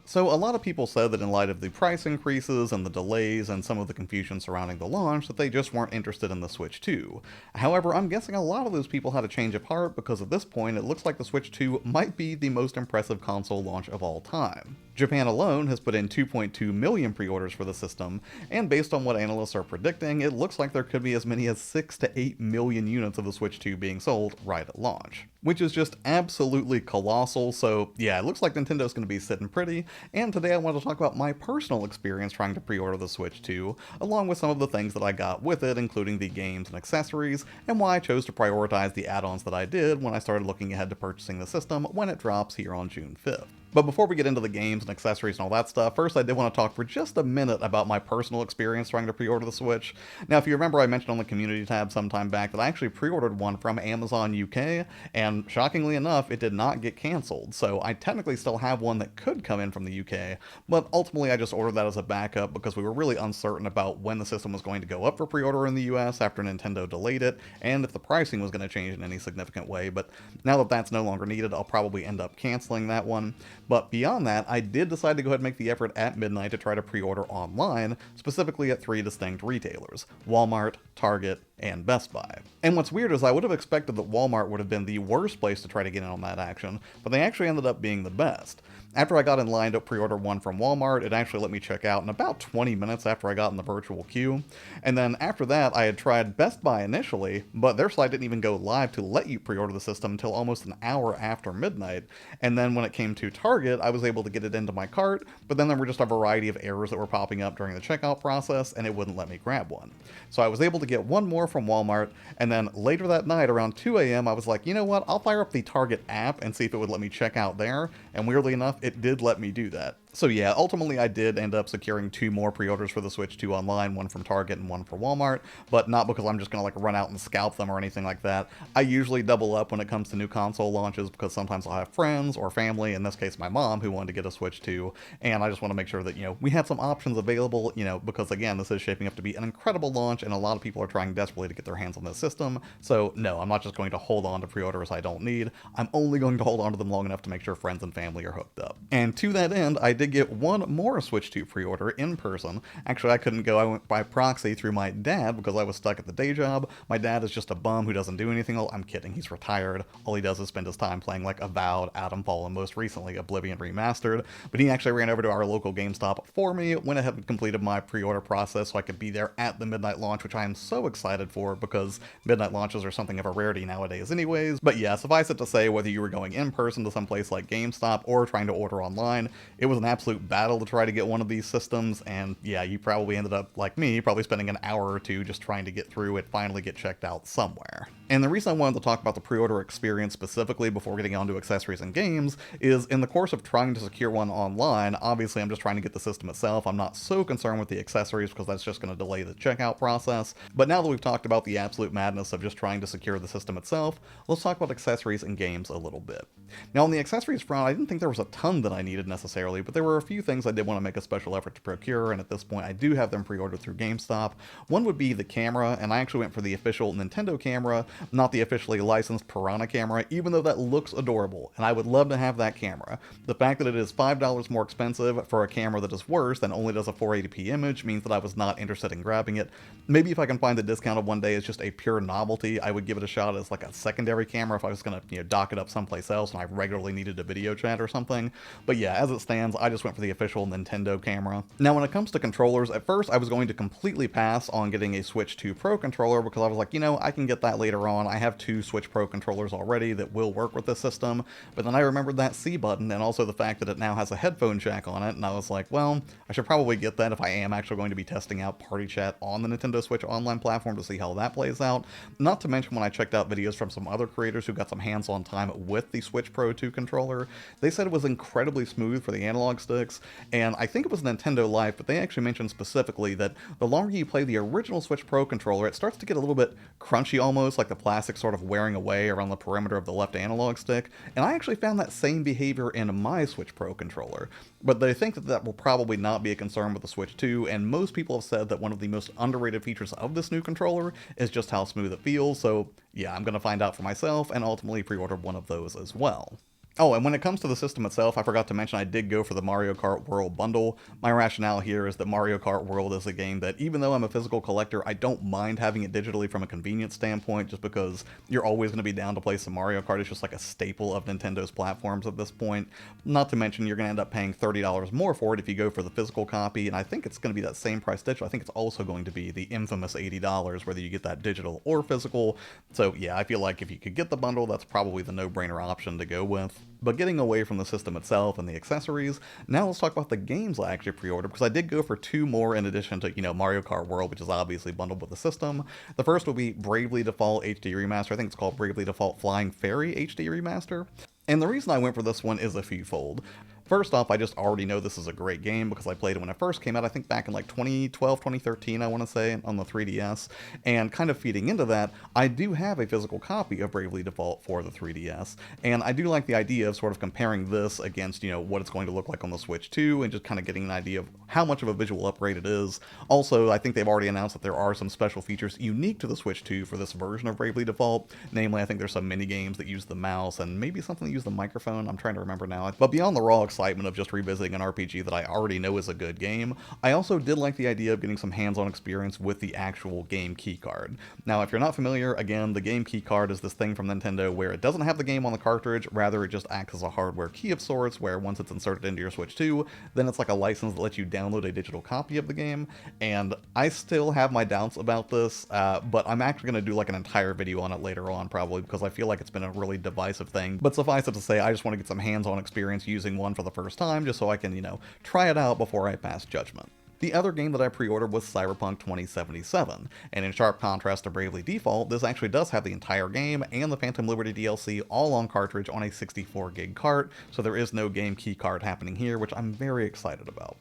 So a lot of people said that in light of the price increases and the delays and some of the confusion surrounding the launch that they just weren't interested in the Switch 2. However, I'm guessing a lot of those people had a change of heart because at this point it looks like the Switch 2 might be the most impressive console launch of all time. Japan alone has put in 2.2 million pre-orders for the system, and based on what analysts are predicting, it looks like there could be as many as 6 to 8 million units of the Switch 2 being sold right at launch. Which is just absolutely colossal, so yeah, it looks like Nintendo's going to be sitting pretty, and today I wanted to talk about my personal experience trying to pre-order the Switch 2, along with some of the things that I got with it, including the games and accessories, and why I chose to prioritize the add-ons that I did when I started looking ahead to purchasing the system when it drops here on June 5th. But before we get into the games and accessories and all that stuff, first I did want to talk for just a minute about my personal experience trying to pre-order the Switch. Now, if you remember, I mentioned on the community tab sometime back that I actually pre-ordered one from Amazon UK, and shockingly enough, it did not get canceled. So I technically still have one that could come in from the UK, but ultimately I just ordered that as a backup because we were really uncertain about when the system was going to go up for pre-order in the US after Nintendo delayed it, and if the pricing was going to change in any significant way. But now that that's no longer needed, I'll probably end up canceling that one. But beyond that, I did decide to go ahead and make the effort at midnight to try to pre-order online, specifically at 3 distinct retailers: Walmart, Target, and Best Buy. And what's weird is I would have expected that Walmart would have been the worst place to try to get in on that action, but they actually ended up being the best. After I got in line to pre-order one from Walmart, it actually let me check out in about 20 minutes after I got in the virtual queue. And then after that, I had tried Best Buy initially, but their site didn't even go live to let you pre-order the system until almost an hour after midnight. And then when it came to Target, I was able to get it into my cart, but then there were just a variety of errors that were popping up during the checkout process, and it wouldn't let me grab one. So I was able to get one more from Walmart, and then later that night, around 2 a.m., I was like, you know what, I'll fire up the Target app and see if it would let me check out there, and weirdly enough, it did let me do that. So yeah, ultimately I did end up securing 2 more pre-orders for the Switch 2 online, one from Target and one for Walmart, but not because I'm just gonna like run out and scalp them or anything like that. I usually double up when it comes to new console launches because sometimes I'll have friends or family, in this case my mom, who wanted to get a Switch 2, and I just want to make sure that, we have some options available, because again, this is shaping up to be an incredible launch and a lot of people are trying desperately to get their hands on this system. So no, I'm not just going to hold on to pre-orders I don't need. I'm only going to hold on to them long enough to make sure friends and family are hooked up. And to that end, I did get one more Switch 2 pre-order in person. Actually, I couldn't go. I went by proxy through my dad because I was stuck at the day job. My dad is just a bum who doesn't do anything. I'm kidding. He's retired. All he does is spend his time playing like Avowed, Atomfall, and most recently Oblivion Remastered. But he actually ran over to our local GameStop for me, went ahead and completed my pre-order process so I could be there at the midnight launch, which I am so excited for because midnight launches are something of a rarity nowadays anyways. But yeah, suffice it to say, whether you were going in person to some place like GameStop or trying to order online, it was an absolute battle to try to get one of these systems, and yeah, you probably ended up, like me, probably spending an hour or two just trying to get through it, finally get checked out somewhere. And the reason I wanted to talk about the pre-order experience specifically before getting onto accessories and games is in the course of trying to secure one online, obviously I'm just trying to get the system itself. I'm not so concerned with the accessories because that's just going to delay the checkout process. But now that we've talked about the absolute madness of just trying to secure the system itself, let's talk about accessories and games a little bit. Now on the accessories front, I didn't think there was a ton that I needed necessarily, but there were a few things I did want to make a special effort to procure, and at this point I do have them pre-ordered through GameStop. One would be the camera, and I actually went for the official Nintendo camera, not the officially licensed Piranha camera, even though that looks adorable, and I would love to have that camera. The fact that it is $5 more expensive for a camera that is worse than only does a 480p image means that I was not interested in grabbing it. Maybe if I can find the discount of one day as just a pure novelty, I would give it a shot as like a secondary camera if I was going to, dock it up someplace else and I regularly needed a video chat or something. But yeah, as it stands, I just went for the official Nintendo camera. Now when it comes to controllers, at first I was going to completely pass on getting a Switch 2 Pro controller because I was like, I can get that later on. I have 2 Switch Pro controllers already that will work with this system, but then I remembered that C button and also the fact that it now has a headphone jack on it, and I was like, well, I should probably get that if I am actually going to be testing out Party Chat on the Nintendo Switch Online platform to see how that plays out. Not to mention when I checked out videos from some other creators who got some hands-on time with the Switch Pro 2 controller, they said it was incredibly smooth for the analog sticks, and I think it was Nintendo Life, but they actually mentioned specifically that the longer you play the original Switch Pro controller, it starts to get a little bit crunchy almost, like the plastic sort of wearing away around the perimeter of the left analog stick, and I actually found that same behavior in my Switch Pro controller. But they think that that will probably not be a concern with the Switch 2, and most people have said that one of the most underrated features of this new controller is just how smooth it feels, so yeah, I'm going to find out for myself and ultimately pre-order one of those as well. Oh, and when it comes to the system itself, I forgot to mention I did go for the Mario Kart World bundle. My rationale here is that Mario Kart World is a game that, even though I'm a physical collector, I don't mind having it digitally from a convenience standpoint, just because you're always going to be down to play some Mario Kart. It's just like a staple of Nintendo's platforms at this point. Not to mention, you're going to end up paying $30 more for it if you go for the physical copy, and I think it's going to be that same price digital. I think it's also going to be the infamous $80, whether you get that digital or physical. So yeah, I feel like if you could get the bundle, that's probably the no-brainer option to go with. But getting away from the system itself and the accessories, now let's talk about the games I actually pre-ordered, because I did go for 2 more in addition to, Mario Kart World, which is obviously bundled with the system. The first will be Bravely Default HD Remaster. I think it's called Bravely Default Flying Fairy HD Remaster. And the reason I went for this one is a few-fold. First off, I just already know this is a great game because I played it when it first came out, I think back in like 2012, 2013, I want to say, on the 3DS. And kind of feeding into that, I do have a physical copy of Bravely Default for the 3DS. And I do like the idea of sort of comparing this against, what it's going to look like on the Switch 2 and just kind of getting an idea of how much of a visual upgrade it is. Also, I think they've already announced that there are some special features unique to the Switch 2 for this version of Bravely Default. Namely, I think there's some mini games that use the mouse and maybe something that use the microphone. I'm trying to remember now. But beyond the raw excitement of just revisiting an RPG that I already know is a good game, I also did like the idea of getting some hands-on experience with the actual game keycard. Now, if you're not familiar, again, the game keycard is this thing from Nintendo where it doesn't have the game on the cartridge, rather it just acts as a hardware key of sorts, where once it's inserted into your Switch 2, then it's like a license that lets you download a digital copy of the game. And I still have my doubts about this, but I'm actually going to do like an entire video on it later on, probably, because I feel like it's been a really divisive thing. But suffice it to say, I just want to get some hands-on experience using one for the first time, just so I can, try it out before I pass judgment. The other game that I pre-ordered was Cyberpunk 2077, and in sharp contrast to Bravely Default, this actually does have the entire game and the Phantom Liberty DLC all on cartridge on a 64 gig cart, so there is no game key card happening here, which I'm very excited about.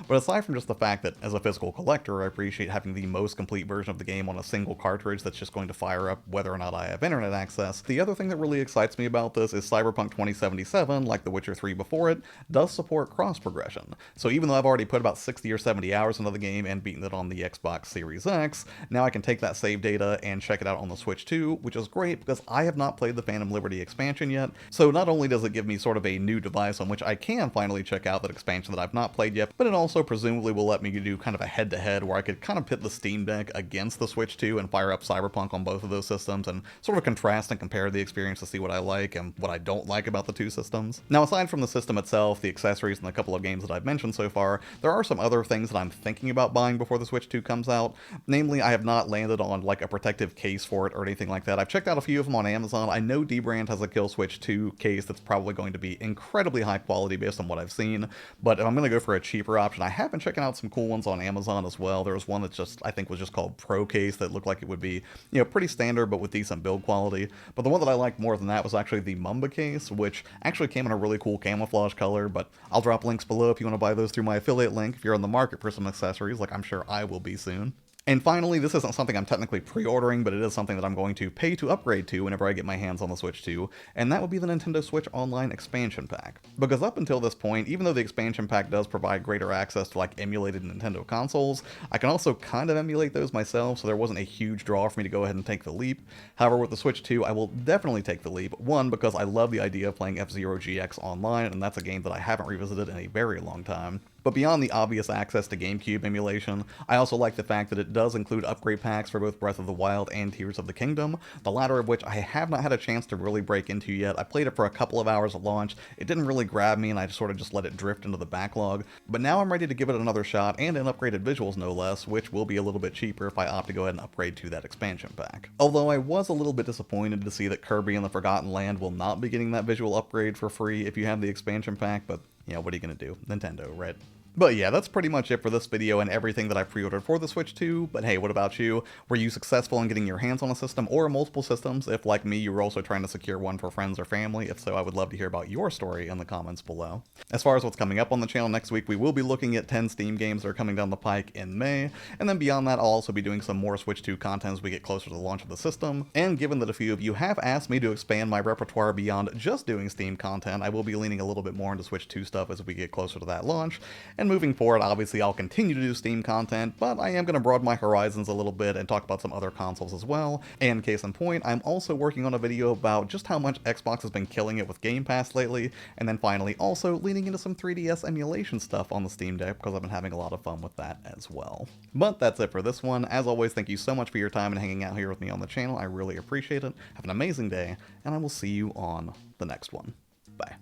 But aside from just the fact that, as a physical collector, I appreciate having the most complete version of the game on a single cartridge that's just going to fire up whether or not I have internet access, the other thing that really excites me about this is Cyberpunk 2077, like The Witcher 3 before it, does support cross-progression. So even though I've already put about 60 or 70 hours into the game and beaten it on the Xbox Series X, now I can take that save data and check it out on the Switch 2, which is great because I have not played the Phantom Liberty expansion yet, so not only does it give me sort of a new device on which I can finally check out that expansion that I've not played yet, but it also presumably will let me do kind of a head-to-head where I could kind of pit the Steam Deck against the Switch 2 and fire up Cyberpunk on both of those systems and sort of contrast and compare the experience to see what I like and what I don't like about the two systems. Now, aside from the system itself, the accessories, and the couple of games that I've mentioned so far, there are some other things that I'm thinking about buying before the Switch 2 comes out. Namely, I have not landed on like a protective case for it or anything like that. I've checked out a few of them on Amazon. I know dbrand has a Kill Switch 2 case that's probably going to be incredibly high quality based on what I've seen, but if I'm going to go for a cheaper option, I have been checking out some cool ones on Amazon as well. There was one that just, I think, was just called Pro Case that looked like it would be, pretty standard but with decent build quality. But the one that I liked more than that was actually the Mamba case, which actually came in a really cool camouflage color, but I'll drop links below if you want to buy those through my affiliate link if you're on the market for some accessories, like I'm sure I will be soon. And finally, this isn't something I'm technically pre-ordering, but it is something that I'm going to pay to upgrade to whenever I get my hands on the Switch 2, and that would be the Nintendo Switch Online expansion pack. Because up until this point, even though the expansion pack does provide greater access to like emulated Nintendo consoles, I can also kind of emulate those myself, so there wasn't a huge draw for me to go ahead and take the leap. However, with the Switch 2, I will definitely take the leap. One, because I love the idea of playing F-Zero GX online, and that's a game that I haven't revisited in a very long time. But beyond the obvious access to GameCube emulation, I also like the fact that it does include upgrade packs for both Breath of the Wild and Tears of the Kingdom, the latter of which I have not had a chance to really break into yet. I played it for a couple of hours at launch, it didn't really grab me and I sort of just let it drift into the backlog, but now I'm ready to give it another shot, and in upgraded visuals no less, which will be a little bit cheaper if I opt to go ahead and upgrade to that expansion pack. Although I was a little bit disappointed to see that Kirby and the Forgotten Land will not be getting that visual upgrade for free if you have the expansion pack, but what are you gonna do? Nintendo, right? But yeah, that's pretty much it for this video and everything that I pre-ordered for the Switch 2, but hey, what about you? Were you successful in getting your hands on a system or multiple systems? If, like me, you were also trying to secure one for friends or family, if so, I would love to hear about your story in the comments below. As far as what's coming up on the channel next week, we will be looking at 10 Steam games that are coming down the pike in May, and then beyond that, I'll also be doing some more Switch 2 content as we get closer to the launch of the system, and given that a few of you have asked me to expand my repertoire beyond just doing Steam content, I will be leaning a little bit more into Switch 2 stuff as we get closer to that launch, and And moving forward, obviously I'll continue to do Steam content, but I am going to broaden my horizons a little bit and talk about some other consoles as well. And case in point, I'm also working on a video about just how much Xbox has been killing it with Game Pass lately, and then finally also leaning into some 3DS emulation stuff on the Steam Deck because I've been having a lot of fun with that as well. But that's it for this one. As always, thank you so much for your time and hanging out here with me on the channel. I really appreciate it. Have an amazing day, and I will see you on the next one. Bye.